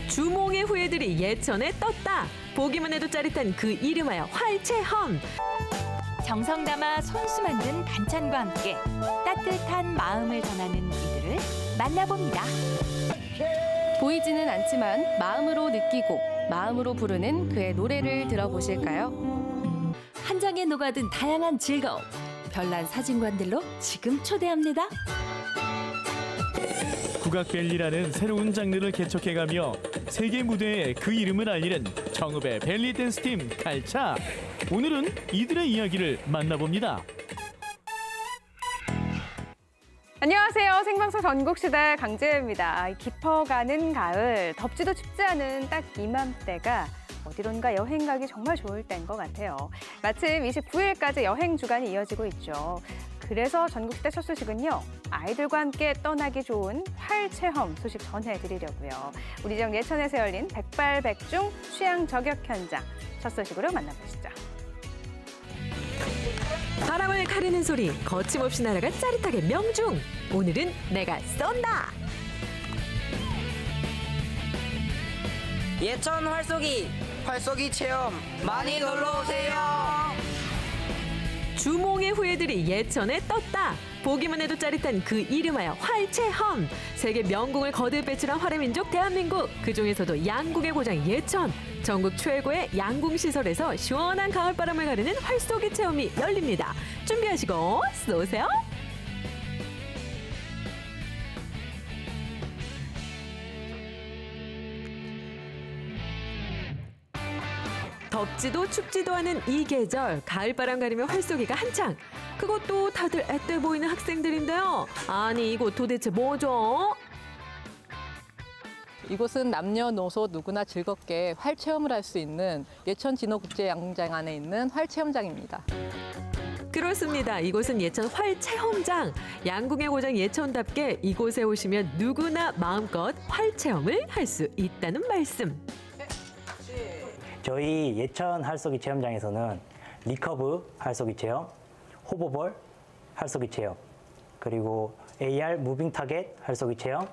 주몽의 후예들이 예천에 떴다. 보기만 해도 짜릿한 그 이름하여 활체험. 정성 담아 손수 만든 반찬과 함께 따뜻한 마음을 전하는 이들을 만나봅니다. 보이지는 않지만 마음으로 느끼고 마음으로 부르는 그의 노래를 들어보실까요? 한 장에 녹아든 다양한 즐거움. 별난 사진관들로 지금 초대합니다. 국악벨리라는 새로운 장르를 개척해가며 세계 무대에 그 이름을 알리는 정읍의 벨리 댄스팀 칼차. 오늘은 이들의 이야기를 만나봅니다. 안녕하세요. 생방송 전국시대 강재입니다. 깊어가는 가을, 덥지도 춥지 않은 딱 이맘때가 어디론가 여행 가기 정말 좋을 때인 것 같아요. 마침 29일까지 여행 주간이 이어지고 있죠. 그래서 전국시대 첫 소식은요. 아이들과 함께 떠나기 좋은 활체험 소식 전해드리려고요. 우리 지역 예천에서 열린 백발백중 취향 저격 현장 첫 소식으로 만나보시죠. 바람을 가르는 소리, 거침없이 날아가 짜릿하게 명중. 오늘은 내가 쏜다. 예천 활쏘기 체험 많이 놀러 오세요. 주몽의 후예들이 예천에 떴다. 보기만 해도 짜릿한 그 이름하여 활체험. 세계 명궁을 거듭 배출한 활의 민족 대한민국. 그중에서도 양궁의 고장 예천. 전국 최고의 양궁시설에서 시원한 가을바람을 가르는 활쏘기 체험이 열립니다. 준비하시고 쏘세요. 덥지도 춥지도 않은 이 계절, 가을바람 가리며 활쏘기가 한창. 그것도 다들 앳돼 보이는 학생들인데요. 아니 이곳 도대체 뭐죠? 이곳은 남녀노소 누구나 즐겁게 활체험을 할 수 있는 예천진호국제양궁장 안에 있는 활체험장입니다. 그렇습니다. 이곳은 예천 활체험장. 양궁의 고장 예천답게 이곳에 오시면 누구나 마음껏 활체험을 할 수 있다는 말씀. 저희 예천 활쏘기 체험장에서는 리커브 활쏘기 체험, 호버볼 활쏘기 체험, 그리고 AR 무빙 타겟 활쏘기 체험,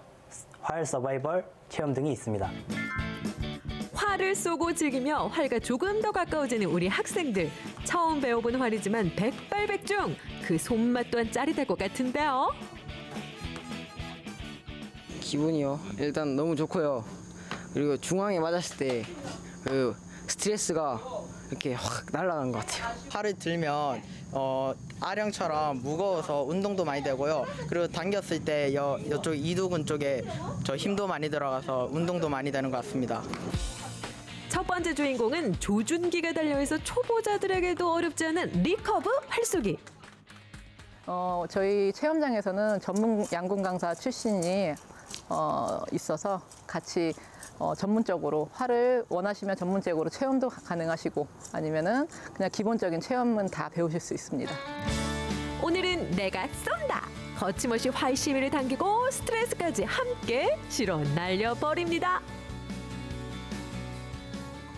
활 서바이벌 체험 등이 있습니다. 활을 쏘고 즐기며 활과 조금 더 가까워지는 우리 학생들. 처음 배워본 활이지만 백발백중. 그 손맛 또한 짜릿할 것 같은데요. 기분이요. 일단 너무 좋고요. 그리고 중앙에 맞았을 때 그 스트레스가 이렇게 확 날아가는 것 같아요. 활을 들면 아령처럼 무거워서 운동도 많이 되고요. 그리고 당겼을 때 이쪽 이두근 쪽에 저 힘도 많이 들어가서 운동도 많이 되는 것 같습니다. 첫 번째 주인공은 조준기가 달려있어 초보자들에게도 어렵지 않은 리커브 활쏘기. 저희 체험장에서는 전문 양궁 강사 출신이 있어서 같이 전문적으로 활을 원하시면 전문적으로 체험도 가능하시고 아니면은 그냥 기본적인 체험은 다 배우실 수 있습니다. 오늘은 내가 쏜다. 거침없이 활 시위를 당기고 스트레스까지 함께 실어 날려버립니다.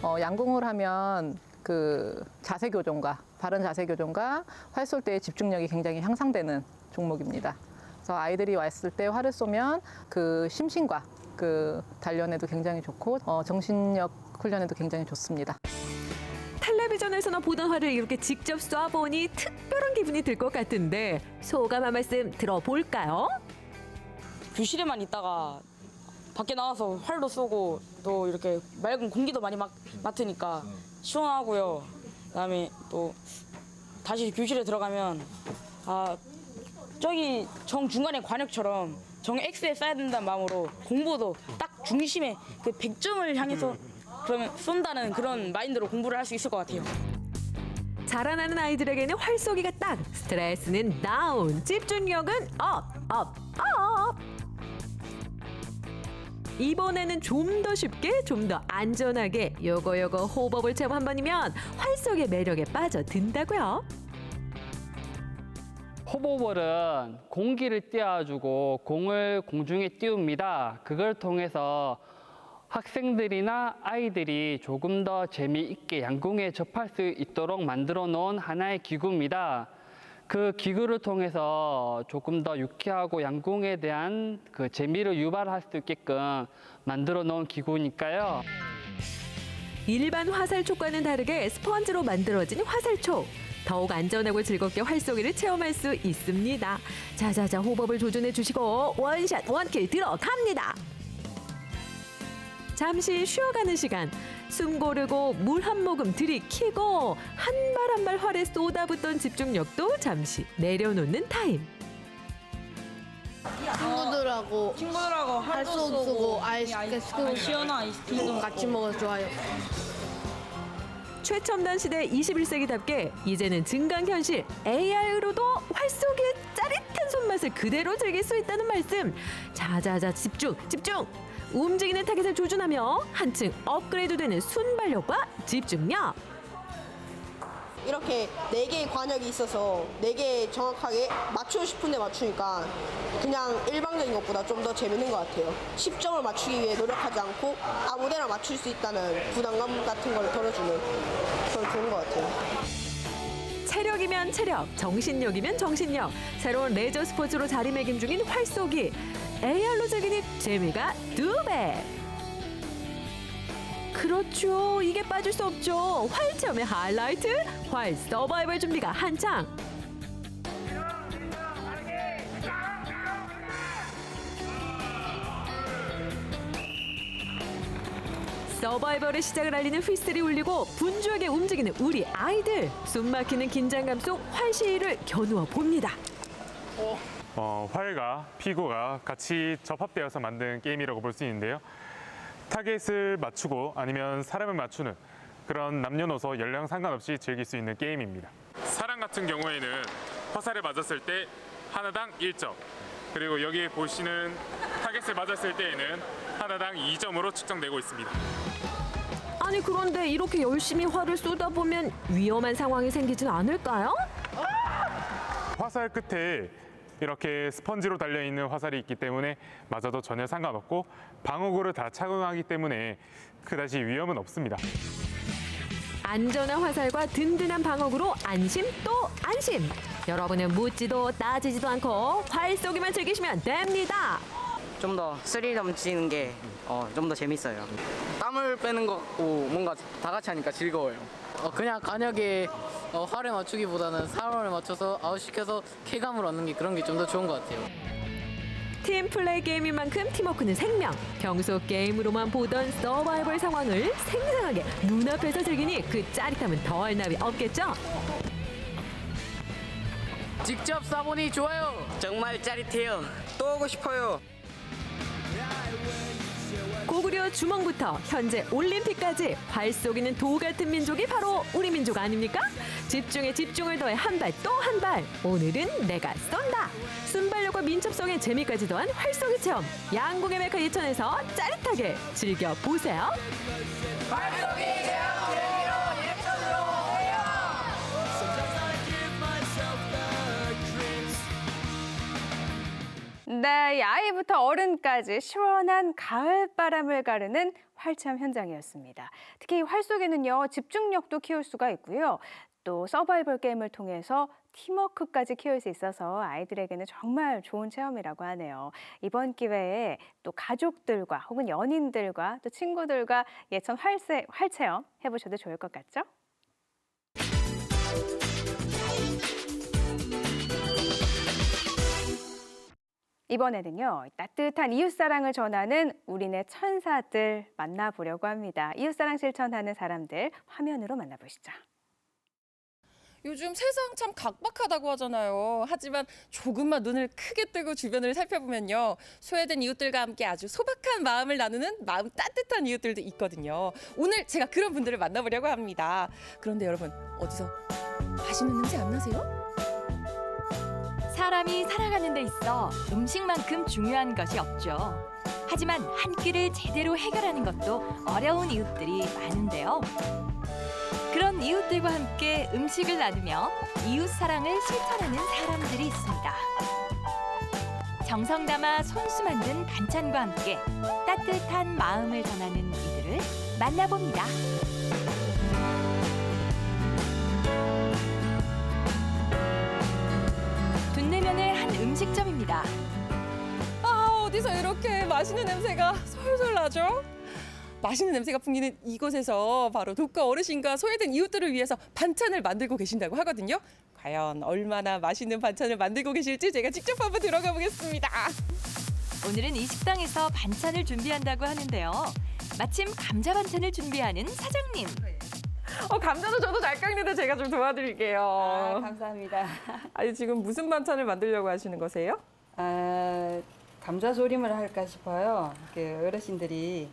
양궁을 하면 그 자세 교정과 바른 자세 교정과 활 쏠 때의 집중력이 굉장히 향상되는 종목입니다. 그래서 아이들이 왔을 때 활을 쏘면 그 심신과 그 단련에도 굉장히 좋고 정신력 훈련에도 굉장히 좋습니다. 텔레비전에서나 보던 활을 이렇게 직접 쏴보니 특별한 기분이 들 것 같은데 소감 한 말씀 들어볼까요? 교실에만 있다가 밖에 나와서 활도 쏘고 또 이렇게 맑은 공기도 많이 맡으니까 시원하고요. 그다음에 또 다시 교실에 들어가면 저기 정중간에 관역처럼 정 X에 써야 된다는 마음으로 공부도 딱 중심에 그 100점을 향해서 그러면 쏜다는 그런 마인드로 공부를 할 수 있을 것 같아요. 자라나는 아이들에게는 활쏘기가 딱, 스트레스는 다운, 집중력은 업, 업, 업. 이번에는 좀 더 쉽게, 좀 더 안전하게 요거 호버볼 체험 한 번이면 활쏘기의 매력에 빠져든다고요. 호버볼은 공기를 띄워주고 공을 공중에 띄웁니다. 그걸 통해서 학생들이나 아이들이 조금 더 재미있게 양궁에 접할 수 있도록 만들어 놓은 하나의 기구입니다. 그 기구를 통해서 조금 더 유쾌하고 양궁에 대한 그 재미를 유발할 수 있게끔 만들어 놓은 기구니까요. 일반 화살촉과는 다르게 스펀지로 만들어진 화살촉. 더욱 안전하고 즐겁게 활쏘기를 체험할 수 있습니다. 자자자 호흡을 조준해 주시고 원샷 원킬 들어갑니다. 잠시 쉬어가는 시간. 숨 고르고 물 한 모금 들이키고 한 발 한 발 활에 쏟아붓던 집중력도 잠시 내려놓는 타임. 친구들하고 활도 쏘고 아이스크림 시원한 아이스크림도 같이 먹어서 좋아요. 최첨단 시대 21세기답게 이제는 증강현실 AR로도 활쏘기의 짜릿한 손맛을 그대로 즐길 수 있다는 말씀. 자자자 집중 집중. 움직이는 타겟을 조준하며 한층 업그레이드되는 순발력과 집중력. 이렇게 4개의 관역이 있어서 4개 정확하게 맞추고 싶은데 맞추니까 그냥 일방적인 것보다 좀 더 재밌는 것 같아요. 10점을 맞추기 위해 노력하지 않고 아무데나 맞출 수 있다는 부담감 같은 걸 덜어주는 그런 좋은 것 같아요. 체력이면 체력, 정신력이면 정신력. 새로운 레저 스포츠로 자리매김 중인 활쏘기. AR로 즐기니 재미가 2배. 그렇죠. 이게 빠질 수 없죠. 활 체험의 하이라이트, 활 서바이벌 준비가 한창. 서바이벌의 시작을 알리는 휘슬이 울리고 분주하게 움직이는 우리 아이들. 숨막히는 긴장감 속 활 시위를 겨누어 봅니다. 활과 피구가 같이 접합되어서 만든 게임이라고 볼 수 있는데요. 타겟을 맞추고 아니면 사람을 맞추는 그런 남녀노소 연령 상관없이 즐길 수 있는 게임입니다. 사람 같은 경우에는 화살을 맞았을 때 하나당 1점, 그리고 여기 보시는 타겟을 맞았을 때에는 하나당 2점으로 측정되고 있습니다. 아니 그런데 이렇게 열심히 활을 쏟아보면 위험한 상황이 생기진 않을까요? 화살 끝에 이렇게 스펀지로 달려있는 화살이 있기 때문에 맞아도 전혀 상관없고 방어구를 다 착용하기 때문에 그다지 위험은 없습니다. 안전한 화살과 든든한 방어구로 안심 또 안심. 여러분은 묻지도 따지지도 않고 활 쏘기만 즐기시면 됩니다. 좀 더 스릴 넘치는 게 좀 더 재밌어요. 땀을 빼는 거 같고 뭔가 다 같이 하니까 즐거워요. 그냥 간역에 활에 맞추기보다는 사람을 맞춰서 아웃시켜서 쾌감을 얻는 게 그런 게 좀 더 좋은 것 같아요. 팀 플레이 게임인 만큼 팀워크는 생명. 평소 게임으로만 보던 서바이벌 상황을 생생하게 눈앞에서 즐기니 그 짜릿함은 더할 나위 없겠죠? 직접 쏴보니 좋아요. 정말 짜릿해요. 또 오고 싶어요. 고구려 주몽부터 현재 올림픽까지 활 쏘기는 도 같은 민족이 바로 우리 민족 아닙니까? 집중에 집중을 더해 한 발 또 한 발. 오늘은 내가 쏜다. 순발력과 민첩성의 재미까지 더한 활 쏘기 체험. 양궁의 메카 예천에서 짜릿하게 즐겨보세요. 활 쏘기 체험 즐기러 예천으로 오세요. 네, 아이부터 어른까지 시원한 가을바람을 가르는 활체험 현장이었습니다. 특히 활 쏘기는요, 집중력도 키울 수가 있고요. 또 서바이벌 게임을 통해서 팀워크까지 키울 수 있어서 아이들에게는 정말 좋은 체험이라고 하네요. 이번 기회에 또 가족들과 혹은 연인들과 또 친구들과 예천 활체험 해보셔도 좋을 것 같죠? 이번에는요, 따뜻한 이웃사랑을 전하는 우리네 천사들 만나보려고 합니다. 이웃사랑 실천하는 사람들 화면으로 만나보시죠. 요즘 세상 참 각박하다고 하잖아요. 하지만 조금만 눈을 크게 뜨고 주변을 살펴보면요. 소외된 이웃들과 함께 아주 소박한 마음을 나누는 마음 따뜻한 이웃들도 있거든요. 오늘 제가 그런 분들을 만나보려고 합니다. 그런데 여러분, 어디서 맛있는 냄새 안 나세요? 사람이 살아가는 데 있어 음식만큼 중요한 것이 없죠. 하지만 한 끼를 제대로 해결하는 것도 어려운 이웃들이 많은데요. 그런 이웃들과 함께 음식을 나누며 이웃 사랑을 실천하는 사람들이 있습니다. 정성 담아 손수 만든 반찬과 함께 따뜻한 마음을 전하는 이들을 만나봅니다. 음식점입니다. 아, 어디서 이렇게 맛있는 냄새가 솔솔 나죠? 맛있는 냄새가 풍기는 이곳에서 바로 독거 어르신과 소외된 이웃들을 위해서 반찬을 만들고 계신다고 하거든요. 과연 얼마나 맛있는 반찬을 만들고 계실지 제가 직접 한번 들어가 보겠습니다. 오늘은 이 식당에서 반찬을 준비한다고 하는데요. 마침 감자 반찬을 준비하는 사장님. 감자도 저도 잘 깎는데 제가 좀 도와드릴게요. 감사합니다. 아니, 지금 무슨 반찬을 만들려고 하시는 거세요? 감자 조림을 할까 싶어요. 어르신들이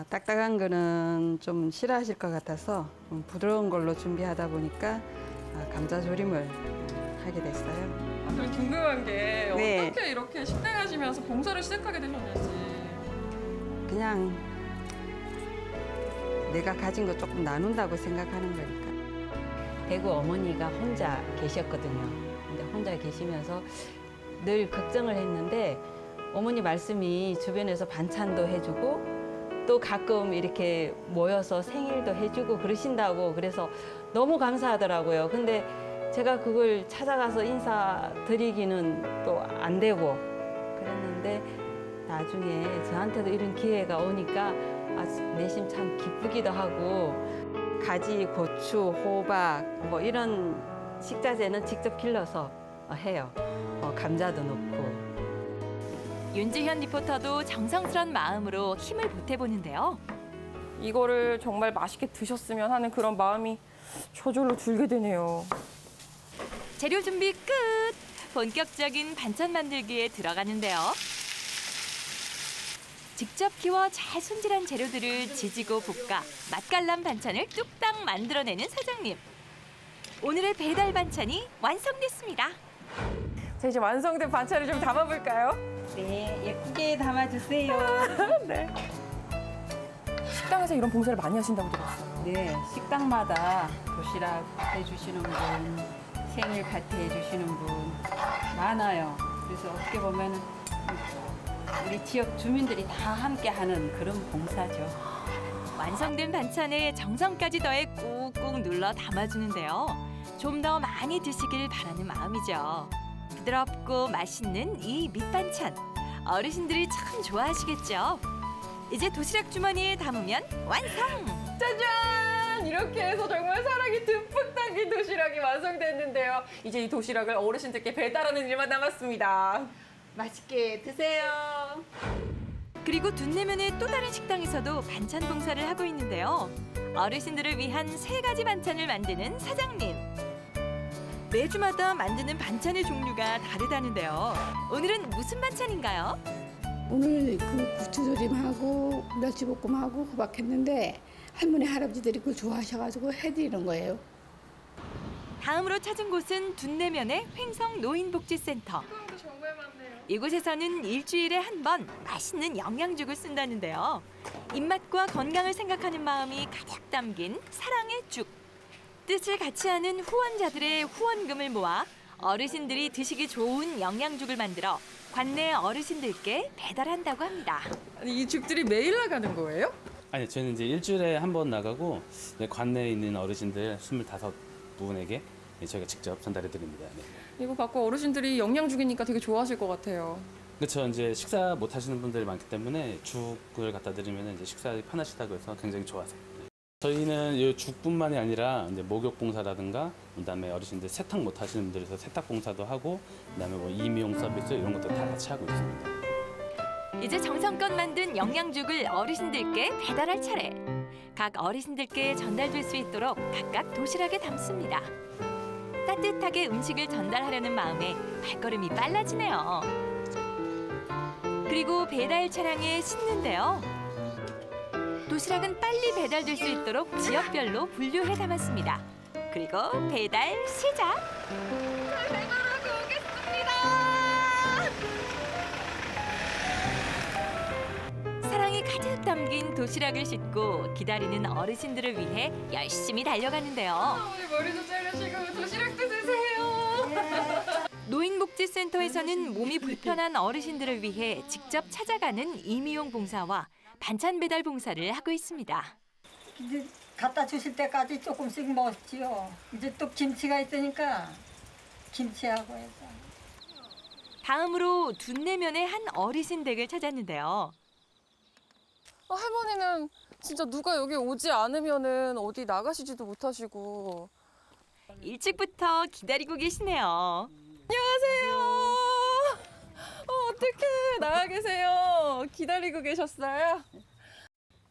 딱딱한 거는 좀 싫어하실 것 같아서 좀 부드러운 걸로 준비하다 보니까 감자 조림을 하게 됐어요. 좀 궁금한 게 네. 어떻게 이렇게 식당 하시면서 봉사를 시작하게 되셨는지. 그냥 내가 가진 거 조금 나눈다고 생각하는 거니까. 대구 어머니가 혼자 계셨거든요. 근데 혼자 계시면서 늘 걱정을 했는데 어머니 말씀이 주변에서 반찬도 해주고 또 가끔 이렇게 모여서 생일도 해주고 그러신다고 그래서 너무 감사하더라고요. 근데 제가 그걸 찾아가서 인사드리기는 또 안 되고 그랬는데 나중에 저한테도 이런 기회가 오니까 내심 참 기쁘기도 하고 가지, 고추, 호박 뭐 이런 식자재는 직접 길러서 해요. 감자도 넣고. 윤지현 리포터도 정성스런 마음으로 힘을 보태보는데요. 이거를 정말 맛있게 드셨으면 하는 그런 마음이 저절로 들게 되네요. 재료 준비 끝! 본격적인 반찬 만들기에 들어가는데요. 직접 키워 잘 손질한 재료들을 지지고 볶아 맛깔난 반찬을 뚝딱 만들어내는 사장님. 오늘의 배달 반찬이 완성됐습니다. 자, 이제 완성된 반찬을 좀 담아볼까요? 네, 예쁘게 담아주세요. 네. 식당에서 이런 봉사를 많이 하신다고 들었어요. 네, 식당마다 도시락 해주시는 분, 생일 파티 해주시는 분 많아요. 그래서 어떻게 보면 우리 지역 주민들이 다 함께하는 그런 봉사죠. 완성된 반찬에 정성까지 더해 꾹꾹 눌러 담아주는데요. 좀 더 많이 드시길 바라는 마음이죠. 부드럽고 맛있는 이 밑반찬. 어르신들이 참 좋아하시겠죠. 이제 도시락 주머니에 담으면 완성! 짜잔! 이렇게 해서 정말 사랑이 듬뿍 담긴 도시락이 완성됐는데요. 이제 이 도시락을 어르신들께 배달하는 일만 남았습니다. 맛있게 드세요. 그리고 둔내면의 또 다른 식당에서도 반찬 봉사를 하고 있는데요. 어르신들을 위한 3가지 반찬을 만드는 사장님. 매주마다 만드는 반찬의 종류가 다르다는데요. 오늘은 무슨 반찬인가요? 오늘 그 부추조림하고 멸치볶음하고 호박했는데 할머니 할아버지들이 그걸 좋아하셔가지고 해드리는 거예요. 다음으로 찾은 곳은 둔내면의 횡성 노인복지센터. 정말 많네요. 이곳에서는 일주일에 한 번 맛있는 영양죽을 쓴다는데요. 입맛과 건강을 생각하는 마음이 가득 담긴 사랑의 죽. 뜻을 같이 하는 후원자들의 후원금을 모아 어르신들이 드시기 좋은 영양죽을 만들어 관내 어르신들께 배달한다고 합니다. 아니, 이 죽들이 매일 나가는 거예요? 아니, 저는 이제 일주일에 한 번 나가고 관내에 있는 어르신들 25분에게 저희가 직접 전달해 드립니다. 네. 이거 받고 어르신들이 영양죽이니까 되게 좋아하실 것 같아요. 그렇죠. 이제 식사 못 하시는 분들이 많기 때문에 죽을 갖다 드리면 이제 식사가 편하시다고 해서 굉장히 좋아하세요. 저희는 이 죽뿐만이 아니라 이제 목욕 봉사라든가 그다음에 어르신들 세탁 못 하시는 분들에서 세탁 봉사도 하고 그다음에 뭐 임용 서비스 이런 것도 다 같이 하고 있습니다. 이제 정성껏 만든 영양죽을 어르신들께 배달할 차례. 각 어르신들께 전달될 수 있도록 각각 도시락에 담습니다. 따뜻하게 음식을 전달하려는 마음에 발걸음이 빨라지네요. 그리고 배달 차량에 싣는데요. 도시락은 빨리 배달될 수 있도록 지역별로 분류해 담았습니다. 그리고 배달 시작! 잘 배달하고 오겠습니다! 사랑이 가득 담긴 도시락을 싣고 기다리는 어르신들을 위해 열심히 달려가는데요. 우리 머리도 자르시고 도시락도 드세요! 노인복지센터에서는 몸이 불편한 어르신들을 위해 직접 찾아가는 임의용 봉사와 반찬 배달 봉사를 하고 있습니다. 이제 갖다 주실 때까지 조금씩 먹지요. 이제 또 김치가 있으니까 김치하고 해서. 다음으로 둔내면의 한 어르신 댁을 찾았는데요. 할머니는 진짜 누가 여기 오지 않으면은 어디 나가시지도 못하시고 일찍부터 기다리고 계시네요. 안녕하세요. 어떡해, 나가 계세요. 기다리고 계셨어요?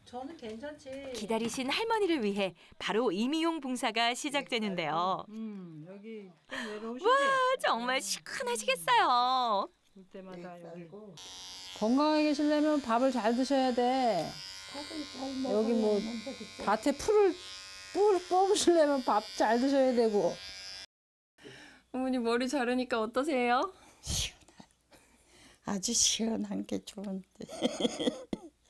저는 괜찮지. 기다리신 할머니를 위해 바로 임의용 봉사가 시작되는데요. 여기 좀 내려오시지. 와, 정말 시원하시겠어요. 올 때마다 여기. 건강하게 계시려면 밥을 잘 드셔야 돼. 여기 뭐 밭에 풀 뽑으시려면 밥 잘 드셔야 되고. 어머니 머리 자르니까 어떠세요? 아주 시원한 게 좋은데.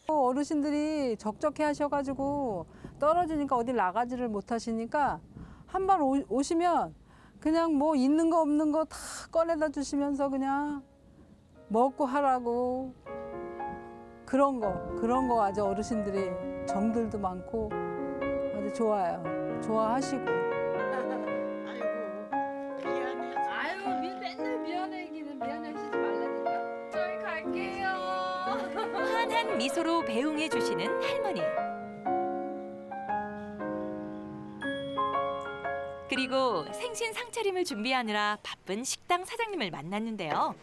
어르신들이 적적해 하셔가지고 떨어지니까 어디 나가지를 못하시니까 한 번 오시면 그냥 뭐 있는 거 없는 거 다 꺼내다 주시면서 그냥 먹고 하라고 그런 거 아주 어르신들이 정들도 많고 아주 좋아요. 좋아하시고. 아유, 맨날 미안해기는 미안해하시지 말라니까. 저희 갈게요. 환한 미소로 배웅해 주시는 할머니. 그리고 생신 상차림을 준비하느라 바쁜 식당 사장님을 만났는데요.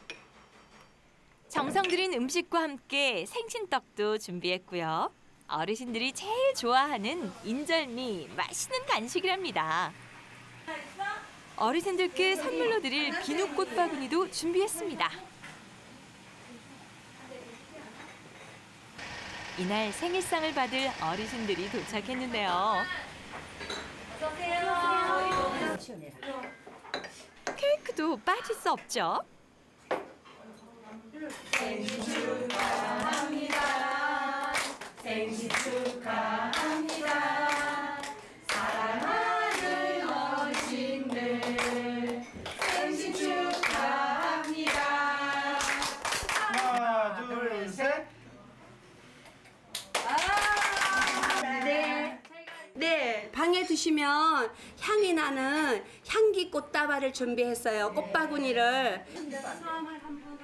정성 들인 음식과 함께 생신떡도 준비했고요. 어르신들이 제일 좋아하는 인절미, 맛있는 간식이랍니다. 어르신들께 선물로 드릴 비누꽃 바구니도 준비했습니다. 이날 생일상을 받을 어르신들이 도착했는데요. 케이크도 빠질 수 없죠. 생신 축하합니다. 생신 축하합니다. 사랑하는 어르신들 생신 축하합니다. 하나, 둘, 셋. 네, 방에 두시면 향이 나는 향기 꽃다발을 준비했어요. 꽃바구니를.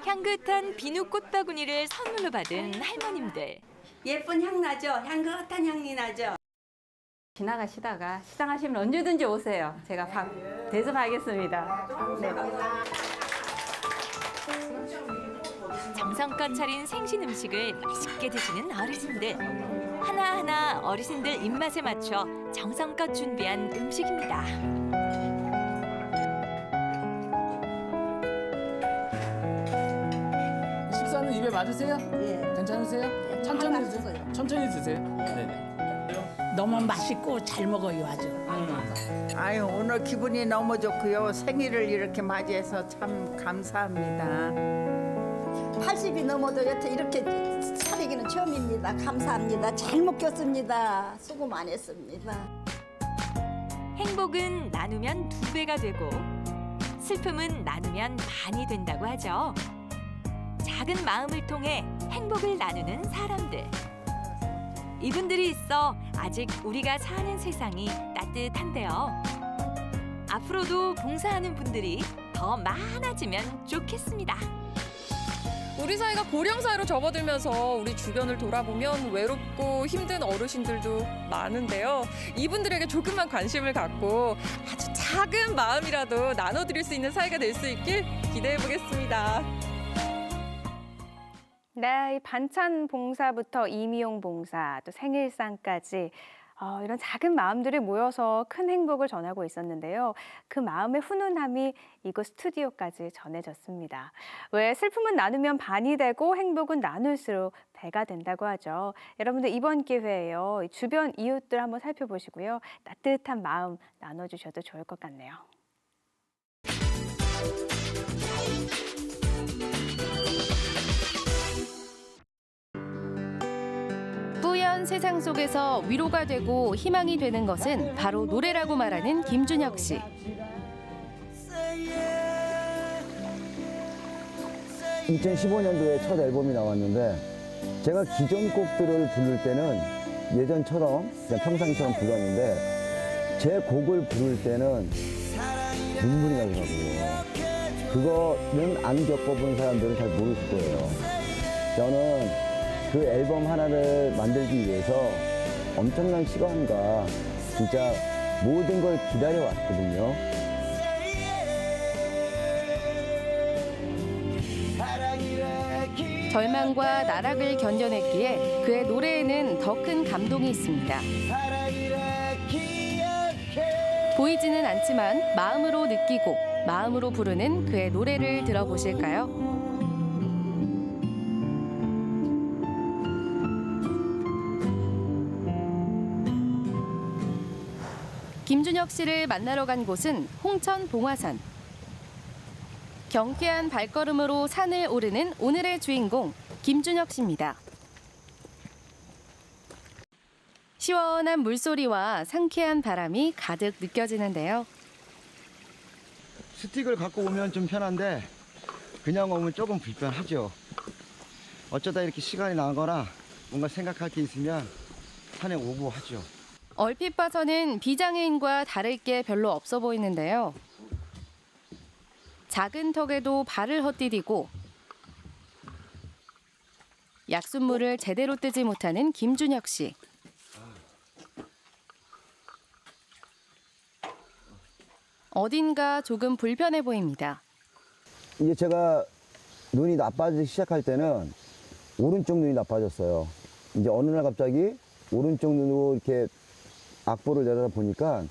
향긋한 비누 꽃바구니를 선물로 받은 할머님들. 예쁜 향 나죠? 향긋한 향이 나죠? 지나가시다가 시장하시면 언제든지 오세요. 제가 밥 대접하겠습니다. 네. 정성껏 차린 생신 음식을 맛있게 드시는 어르신들. 하나하나 어르신들 입맛에 맞춰 정성껏 준비한 음식입니다. 식사는 입에 맞으세요? 예. 괜찮으세요? 천천히 드세요. 천천히 드세요. 네네. 너무 맛있고 잘 먹어요, 아주. 아유, 오늘 기분이 너무 좋고요. 생일을 이렇게 맞이해서 참 감사합니다. 80이 넘어도 여태 이렇게 차리기는 처음입니다. 감사합니다. 잘 먹겠습니다. 수고 많이 했습니다. 행복은 나누면 2배가 되고 슬픔은 나누면 반이 된다고 하죠. 작은 마음을 통해 행복을 나누는 사람들. 이분들이 있어 아직 우리가 사는 세상이 따뜻한데요. 앞으로도 봉사하는 분들이 더 많아지면 좋겠습니다. 우리 사회가 고령 사회로 접어들면서 우리 주변을 돌아보면 외롭고 힘든 어르신들도 많은데요. 이분들에게 조금만 관심을 갖고 아주 작은 마음이라도 나눠드릴 수 있는 사회가 될 수 있길 기대해 보겠습니다. 네, 이 반찬 봉사부터 임의용 봉사, 또 생일상까지 이런 작은 마음들이 모여서 큰 행복을 전하고 있었는데요. 그 마음의 훈훈함이 이곳 스튜디오까지 전해졌습니다. 왜 슬픔은 나누면 반이 되고 행복은 나눌수록 배가 된다고 하죠. 여러분들 이번 기회에요. 주변 이웃들 한번 살펴보시고요. 따뜻한 마음 나눠주셔도 좋을 것 같네요. 뿌연 세상 속에서 위로가 되고 희망이 되는 것은 바로 노래라고 말하는 김준혁 씨. 2015년도에 첫 앨범이 나왔는데 제가 기존 곡들을 부를 때는 예전처럼 그냥 평상시처럼 불렀는데 제 곡을 부를 때는 눈물이 나더라고요. 그거는 안 겪어본 사람들은 잘 모르실 거예요. 저는 그 앨범 하나를 만들기 위해서 엄청난 시간과 진짜 모든 걸 기다려왔거든요. 절망과 나락을 견뎌냈기에 그의 노래에는 더 큰 감동이 있습니다. 보이지는 않지만 마음으로 느끼고 마음으로 부르는 그의 노래를 들어보실까요? 김준혁 씨를 만나러 간 곳은 홍천 봉화산. 경쾌한 발걸음으로 산을 오르는 오늘의 주인공 김준혁 씨입니다. 시원한 물소리와 상쾌한 바람이 가득 느껴지는데요. 스틱을 갖고 오면 좀 편한데 그냥 오면 조금 불편하죠. 어쩌다 이렇게 시간이 나거나 뭔가 생각할 게 있으면 산에 오고 하죠. 얼핏 봐서는 비장애인과 다를 게 별로 없어 보이는데요. 작은 턱에도 발을 헛디디고 약순물을 제대로 뜨지 못하는 김준혁 씨. 어딘가 조금 불편해 보입니다. 이제 제가 눈이 나빠지기 시작할 때는 오른쪽 눈이 나빠졌어요. 이제 어느 날 갑자기 오른쪽 눈으로 이렇게 악보를 내다 보니까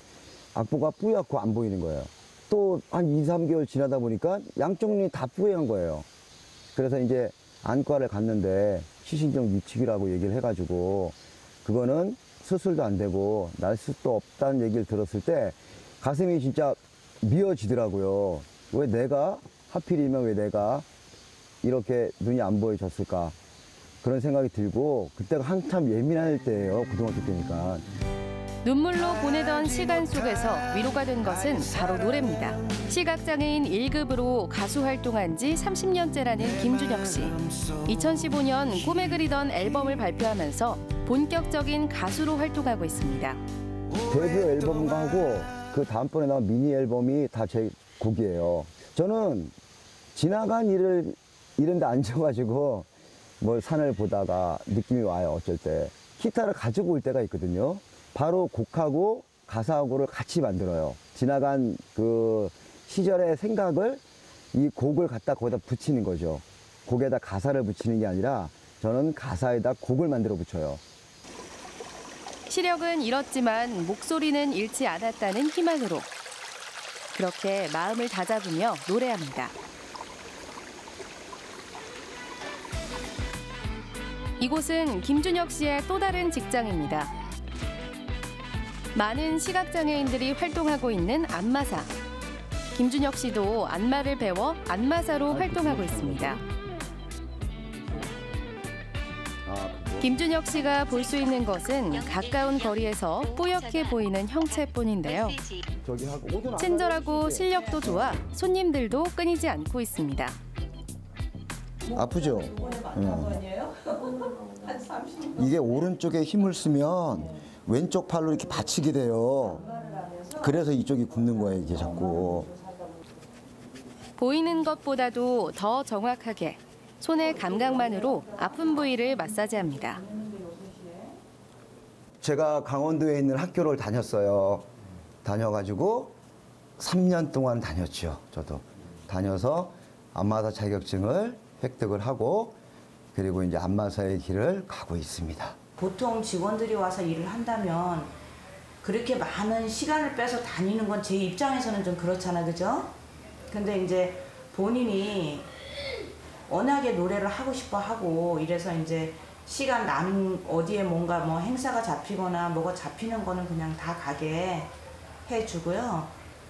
악보가 뿌옇고 안 보이는 거예요. 또 한 2, 3개월 지나다 보니까 양쪽 눈이 다 뿌연 거예요. 그래서 이제 안과를 갔는데 시신경 위축이라고 얘기를 해가지고 그거는 수술도 안 되고 날 수도 없다는 얘기를 들었을 때 가슴이 진짜 미어지더라고요. 왜 내가 하필이면 왜 내가 이렇게 눈이 안 보여졌을까 그런 생각이 들고 그때가 한참 예민할 때예요. 고등학교 때니까. 눈물로 보내던 시간 속에서 위로가 된 것은 바로 노래입니다. 시각장애인 1급으로 가수 활동한 지 30년째라는 김준혁 씨. 2015년 꿈에 그리던 앨범을 발표하면서 본격적인 가수로 활동하고 있습니다. 데뷔 앨범과 하고 그 다음번에 나온 미니 앨범이 다 제 곡이에요. 저는 지나간 일을 이런 데 앉아가지고 뭘 산을 보다가 느낌이 와요. 어쩔 때. 기타를 가지고 올 때가 있거든요. 바로 곡하고 가사하고를 같이 만들어요. 지나간 그 시절의 생각을 이 곡을 갖다 거기다 붙이는 거죠. 곡에다 가사를 붙이는 게 아니라 저는 가사에다 곡을 만들어 붙여요. 시력은 잃었지만 목소리는 잃지 않았다는 희망으로 그렇게 마음을 다잡으며 노래합니다. 이곳은 김준혁 씨의 또 다른 직장입니다. 많은 시각장애인들이 활동하고 있는 안마사. 김준혁 씨도 안마를 배워 안마사로 활동하고 있습니다. 김준혁 씨가 볼 수 있는 것은 가까운 거리에서 뿌옇게 보이는 형체뿐인데요. 친절하고 실력도 좋아 손님들도 끊이지 않고 있습니다. 아프죠? 이게 오른쪽에 힘을 쓰면 왼쪽 팔로 이렇게 받치게 돼요. 그래서 이쪽이 굽는 거예요, 이게 자꾸. 보이는 것보다도 더 정확하게 손의 감각만으로 아픈 부위를 마사지합니다. 제가 강원도에 있는 학교를 다녔어요. 다녀가지고 3년 동안 다녔죠, 저도. 다녀서 안마사 자격증을 획득을 하고 그리고 이제 안마사의 길을 가고 있습니다. 보통 직원들이 와서 일을 한다면 그렇게 많은 시간을 빼서 다니는 건 제 입장에서는 좀 그렇잖아, 그죠? 근데 이제 본인이 워낙에 노래를 하고 싶어 하고 이래서 이제 시간 나는 어디에 뭔가 뭐 행사가 잡히거나 뭐가 잡히는 거는 그냥 다 가게 해주고요.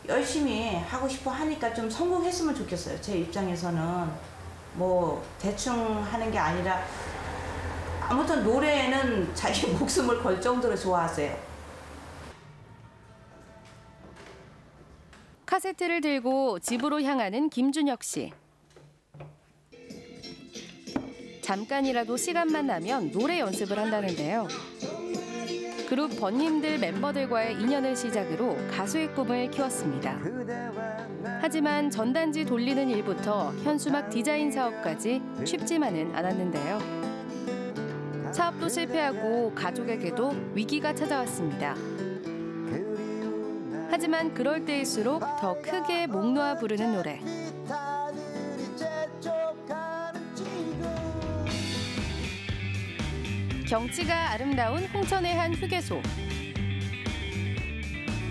열심히 하고 싶어 하니까 좀 성공했으면 좋겠어요. 제 입장에서는 뭐 대충 하는 게 아니라 아무튼 노래에는 자기 목숨을 걸 정도로 좋아하세요. 카세트를 들고 집으로 향하는 김준혁 씨. 잠깐이라도 시간만 나면 노래 연습을 한다는데요. 그룹 번님들 멤버들과의 인연을 시작으로 가수의 꿈을 키웠습니다. 하지만 전단지 돌리는 일부터 현수막 디자인 사업까지 쉽지만은 않았는데요. 사업도 실패하고 가족에게도 위기가 찾아왔습니다. 하지만 그럴 때일수록 더 크게 목 놓아 부르는 노래. 경치가 아름다운 홍천의 한 휴게소.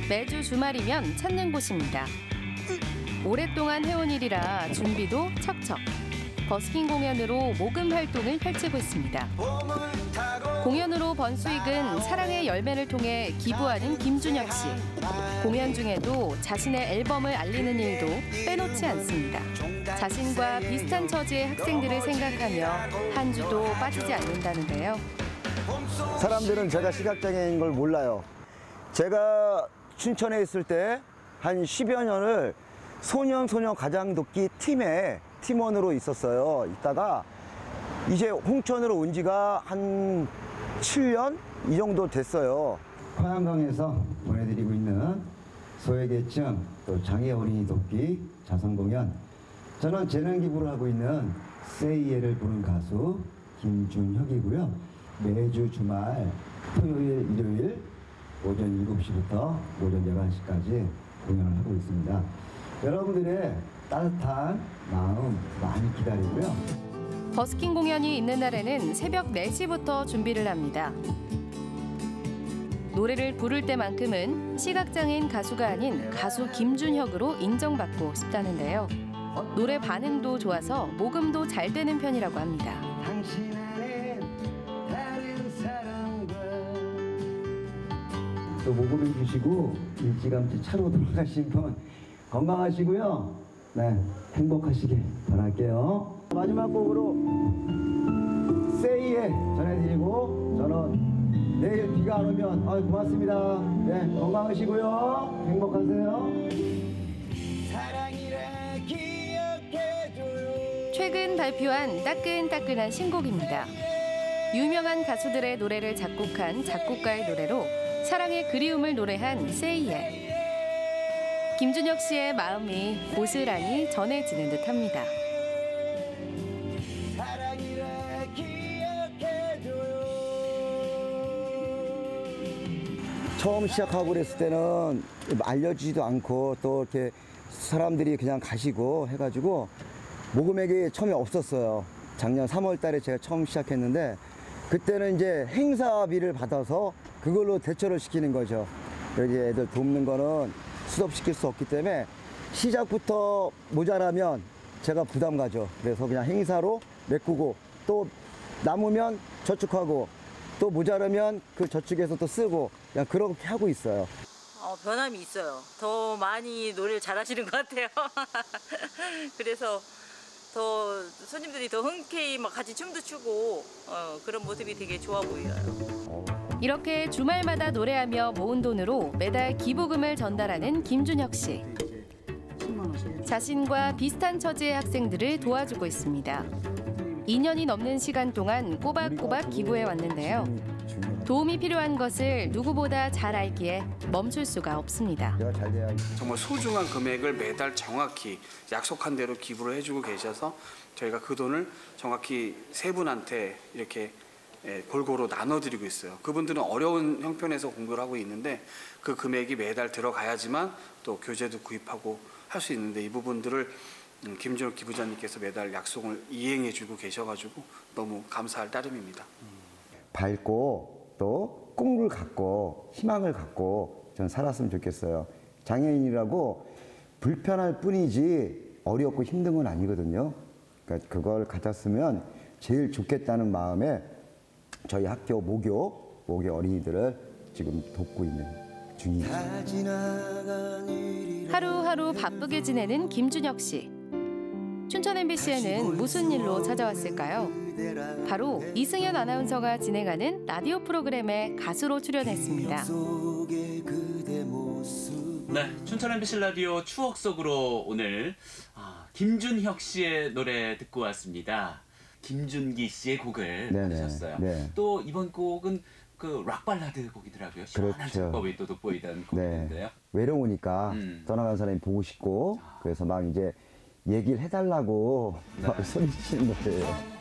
매주 주말이면 찾는 곳입니다. 오랫동안 해온 일이라 준비도 척척. 버스킹 공연으로 모금 활동을 펼치고 있습니다. 공연으로 번 수익은 사랑의 열매를 통해 기부하는 김준혁 씨. 공연 중에도 자신의 앨범을 알리는 일도 빼놓지 않습니다. 자신과 비슷한 처지의 학생들을 생각하며 한 주도 빠지지 않는다는데요. 사람들은 제가 시각장애인 걸 몰라요. 제가 춘천에 있을 때 한 10여 년을 소년 가장돕기 팀의 팀원으로 있었어요. 있다가 이제 홍천으로 온 지가 한 7년 이 정도 됐어요. 화양강에서 보내드리고 있는 소외계층 또 장애 어린이 돕기 자선공연. 저는 재능 기부를 하고 있는 세이에를 부른 가수 김준혁이고요. 매주 주말 토요일, 일요일 오전 7시부터 오전 11시까지 공연을 하고 있습니다. 여러분들의 따뜻한 마음 많이 기다리고요. 버스킹 공연이 있는 날에는 새벽 4시부터 준비를 합니다. 노래를 부를 때만큼은 시각장애인 가수가 아닌 가수 김준혁으로 인정받고 싶다는데요. 노래 반응도 좋아서 모금도 잘 되는 편이라고 합니다. 또 모금해 주시고 일찌감치 차로 돌아가신 분 건강하시고요. 네, 행복하시길 바랄게요. 마지막 곡으로 세이에 전해드리고 저는 내일 비가 안 오면 고맙습니다. 네, 건강하시고요. 행복하세요. 최근 발표한 따끈따끈한 신곡입니다. 유명한 가수들의 노래를 작곡한 작곡가의 노래로 사랑의 그리움을 노래한 세이에. 김준혁 씨의 마음이 고스란히 전해지는 듯합니다. 처음 시작하고 그랬을 때는 알려지지도 않고 또 이렇게 사람들이 그냥 가시고 해가지고 모금액이 처음에 없었어요. 작년 3월 달에 제가 처음 시작했는데 그때는 이제 행사비를 받아서 그걸로 대처를 시키는 거죠. 여기 애들 돕는 거는 수습시킬 수 없기 때문에 시작부터 모자라면 제가 부담 가죠. 그래서 그냥 행사로 메꾸고 또 남으면 저축하고 또 모자라면 그 저축해서 또 쓰고 그냥 그렇게 하고 있어요. 변함이 있어요. 더 많이 노래를 잘하시는 것 같아요. 그래서 더 손님들이 더 흔쾌히 막 같이 춤도 추고 그런 모습이 되게 좋아 보여요. 이렇게 주말마다 노래하며 모은 돈으로 매달 기부금을 전달하는 김준혁 씨. 자신과 비슷한 처지의 학생들을 도와주고 있습니다. 2년이 넘는 시간 동안 꼬박꼬박 기부해 왔는데요. 도움이 필요한 것을 누구보다 잘 알기에 멈출 수가 없습니다. 정말 소중한 금액을 매달 정확히 약속한 대로 기부를 해주고 계셔서 저희가 그 돈을 정확히 세 분한테 이렇게 골고루 나눠드리고 있어요. 그분들은 어려운 형편에서 공부를 하고 있는데 그 금액이 매달 들어가야지만 또 교재도 구입하고 할 수 있는데 이 부분들을 김준혁 기부자님께서 매달 약속을 이행해주고 계셔가지고 너무 감사할 따름입니다. 밝고 또 꿈을 갖고 희망을 갖고 전 살았으면 좋겠어요. 장애인이라고 불편할 뿐이지 어렵고 힘든 건 아니거든요. 그러니까 그걸 가졌으면 제일 좋겠다는 마음에 저희 학교 모교 어린이들을 지금 돕고 있는 중입니다. 하루하루 바쁘게 지내는 김준혁 씨. 춘천 MBC에는 무슨 일로 찾아왔을까요? 바로 이승현 아나운서가 진행하는 라디오 프로그램에 가수로 출연했습니다. 네, 춘천 MBC 라디오 추억 속으로 오늘 김준혁 씨의 노래 듣고 왔습니다. 김준기 씨의 곡을 하셨어요. 네. 또 이번 곡은 그 락 발라드 곡이더라고요. 시원한 그렇죠. 작법이 또 돋보이던 곡인데요. 외로우니까 떠나간 사람이 보고 싶고 그래서 막 이제 얘기를 해달라고 막 소리치는 노래예요.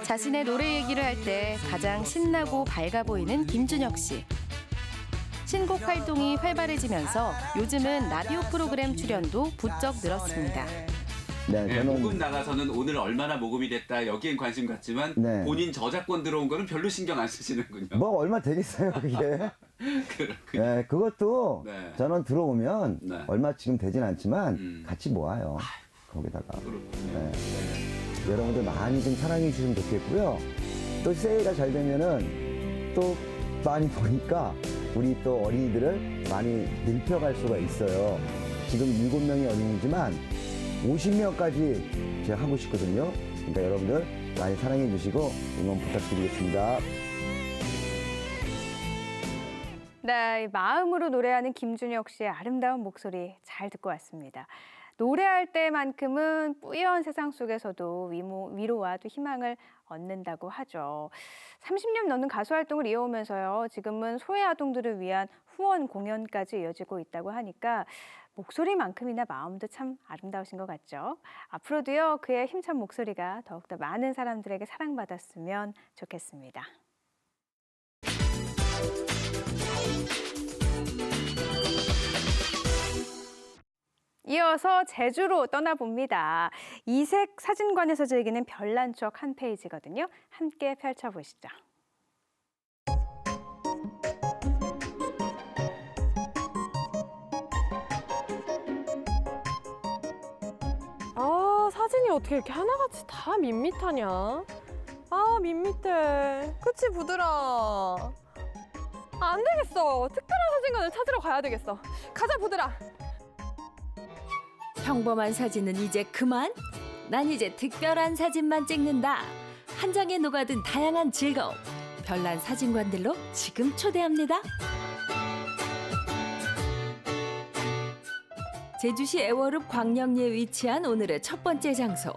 자신의 노래 얘기를 할 때 가장 신나고 밝아 보이는 김준혁 씨. 신곡 활동이 활발해지면서 요즘은 라디오 프로그램 출연도 부쩍 늘었습니다. 네, 네, 모금 나가서는 오늘 얼마나 모금이 됐다 여기엔 관심 갖지만 네. 본인 저작권 들어온 거는 별로 신경 안 쓰시는군요. 뭐 얼마 되겠어요 그게. 네, 그것도 네. 저는 들어오면 얼마 지금 되진 않지만 같이 모아요. 거기다가. 네. 여러분들 많이 좀 사랑해 주시면 좋겠고요. 또 세일가 잘 되면은 또 많이 보니까 우리 또 어린이들을 많이 늘려갈 수가 있어요. 지금 7명이 어린이지만 50명까지 제가 하고 싶거든요. 그러니까 여러분들 많이 사랑해 주시고 응원 부탁드리겠습니다. 네, 마음으로 노래하는 김준혁 씨의 아름다운 목소리 잘 듣고 왔습니다. 노래할 때만큼은 뿌연 세상 속에서도 위로와 또 희망을 얻는다고 하죠. 30년 넘는 가수 활동을 이어오면서요. 지금은 소외 아동들을 위한 후원 공연까지 이어지고 있다고 하니까 목소리만큼이나 마음도 참 아름다우신 것 같죠. 앞으로도요. 그의 힘찬 목소리가 더욱더 많은 사람들에게 사랑받았으면 좋겠습니다. 이어서 제주로 떠나봅니다. 이색 사진관에서 즐기는 별난 추억 한 페이지거든요. 함께 펼쳐보시죠. 아, 사진이 어떻게 이렇게 하나같이 다 밋밋하냐? 아, 밋밋해. 그치, 부드라. 안 되겠어. 특별한 사진관을 찾으러 가야 되겠어. 가자, 부드라. 평범한 사진은 이제 그만? 난 이제 특별한 사진만 찍는다. 한 장에 녹아든 다양한 즐거움. 별난 사진관들로 지금 초대합니다. 제주시 애월읍 광령리에 위치한 오늘의 첫 번째 장소.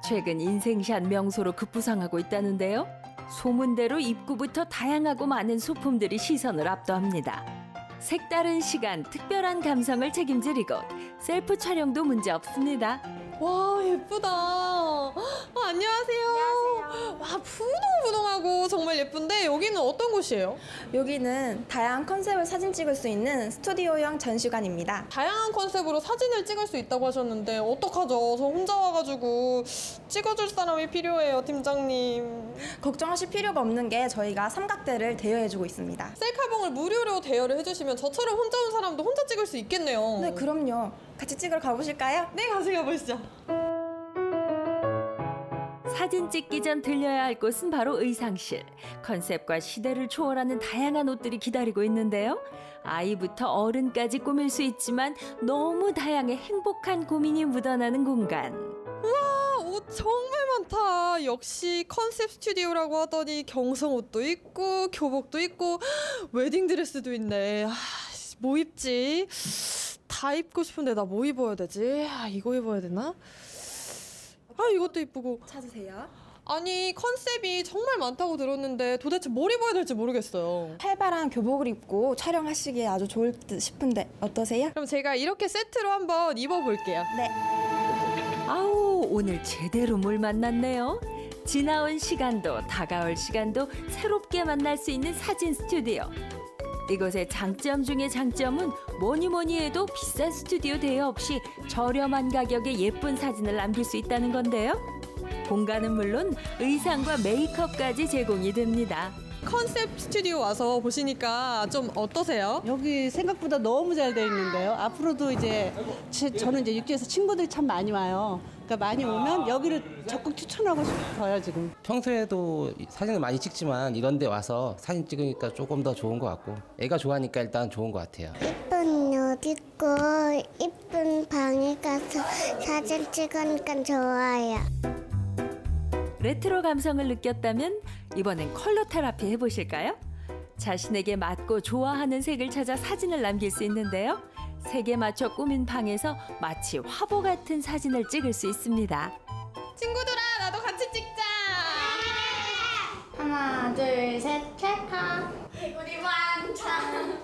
최근 인생샷 명소로 급부상하고 있다는데요. 소문대로 입구부터 다양하고 많은 소품들이 시선을 압도합니다. 색다른 시간, 특별한 감성을 책임질 이곳. 셀프 촬영도 문제 없습니다. 와, 예쁘다. 안녕하세요. 안녕하세요. 와, 푸동푸동하고 정말 예쁜데 여기는 어떤 곳이에요? 여기는 다양한 컨셉을 사진 찍을 수 있는 스튜디오형 전시관입니다. 다양한 컨셉으로 사진을 찍을 수 있다고 하셨는데 어떡하죠? 저 혼자 와가지고 찍어줄 사람이 필요해요, 팀장님. 걱정하실 필요가 없는 게 저희가 삼각대를 대여해주고 있습니다. 셀카봉을 무료로 대여를 해주시면 저처럼 혼자 온 사람도 혼자 찍을 수 있겠네요. 네, 그럼요. 같이 찍으러 가보실까요? 네, 같이 가보시죠. 사진 찍기 전 들려야 할 곳은 바로 의상실. 컨셉과 시대를 초월하는 다양한 옷들이 기다리고 있는데요. 아이부터 어른까지 꾸밀 수 있지만 너무 다양해 행복한 고민이 묻어나는 공간. 우와, 옷 정말 많다. 역시 컨셉 스튜디오라고 하더니 경성 옷도 있고 교복도 있고 웨딩드레스도 있네. 뭐 입지? 다 입고 싶은데 나 뭐 입어야 되지? 이거 입어야 되나? 이것도 이쁘고. 찾으세요. 아니, 컨셉이 정말 많다고 들었는데 도대체 뭘 입어야 될지 모르겠어요. 활발한 교복을 입고 촬영하시기에 아주 좋을 듯 싶은데 어떠세요? 그럼 제가 이렇게 세트로 한번 입어볼게요. 네. 아우, 오늘 제대로 뭘 만났네요. 지나온 시간도 다가올 시간도 새롭게 만날 수 있는 사진 스튜디오. 이곳의 장점 중의 장점은 뭐니 해도 비싼 스튜디오 대여 없이 저렴한 가격에 예쁜 사진을 남길 수 있다는 건데요. 공간은 물론 의상과 메이크업까지 제공이 됩니다. 컨셉 스튜디오 와서 보시니까 좀 어떠세요? 여기 생각보다 너무 잘 돼 있는데요. 앞으로도 이제 저는 이제 육지에서 친구들이 참 많이 와요. 그러니까 많이 오면 여기를 적극 추천하고 싶어요, 지금. 평소에도 사진을 많이 찍지만 이런 데 와서 사진 찍으니까 조금 더 좋은 것 같고 애가 좋아하니까 일단 좋은 것 같아요. 예쁜 옷 입고 예쁜 방에 가서 사진 찍으니까 좋아요. 레트로 감성을 느꼈다면 이번엔 컬러 테라피 해보실까요? 자신에게 맞고 좋아하는 색을 찾아 사진을 남길 수 있는데요. 색에 맞춰 꾸민 방에서 마치 화보 같은 사진을 찍을 수 있습니다. 친구들아, 나도 같이 찍자. 하나, 둘, 셋, 찰칵.